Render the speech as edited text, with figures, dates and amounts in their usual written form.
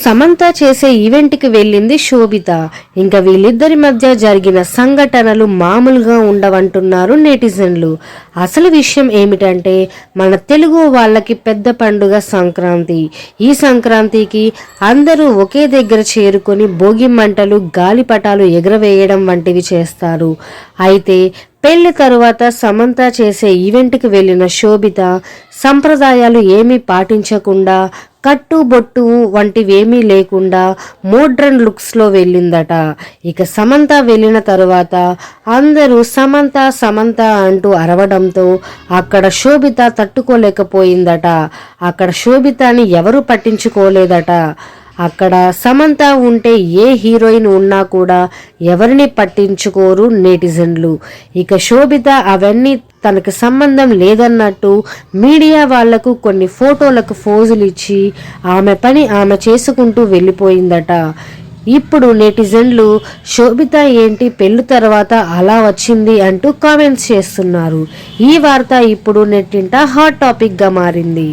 సమంత చేసే ఈవెంట్కి వెళ్ళింది శోభిత. ఇంకా వీళ్ళిద్దరి మధ్య జరిగిన సంఘటనలు మామూలుగా ఉండవంటున్నారు నెటిజన్లు. అసలు విషయం ఏమిటంటే, మన తెలుగు వాళ్ళకి పెద్ద పండుగ సంక్రాంతి. ఈ సంక్రాంతికి అందరూ ఒకే దగ్గర చేరుకొని భోగి మంటలు, గాలిపటాలు ఎగరవేయడం వంటివి చేస్తారు. అయితే పెళ్లి తరువాత సమంత చేసే ఈవెంట్కి వెళ్ళిన శోభిత సంప్రదాయాలు ఏమీ పాటించకుండా, కట్టు బొట్టు వంటివేమీ లేకుండా మోడ్రన్ లుక్స్లో వెళ్ళిందట. ఇక సమంత వెళ్ళిన తరువాత అందరూ సమంత సమంత అంటూ అరవడంతో అక్కడ శోభిత తట్టుకోలేకపోయిందట. అక్కడ శోభితని ఎవరు పట్టించుకోలేదట. అక్కడ సమంత ఉంటే ఏ హీరోయిన్ ఉన్నా కూడా ఎవరిని పట్టించుకోరు నెటిజన్లు. ఇక శోభిత అవన్నీ తనకు సంబంధం లేదన్నట్టు మీడియా వాళ్లకు కొన్ని ఫోటోలకు ఫోజులు ఇచ్చి ఆమె పని ఆమె చేసుకుంటూ వెళ్ళిపోయిందట. ఇప్పుడు నెటిజన్లు శోభిత ఏంటి పెళ్లి తర్వాత అలా వచ్చింది అంటూ కామెంట్స్ చేస్తున్నారు. ఈ వార్త ఇప్పుడు నెట్టింట హాట్ టాపిక్గా మారింది.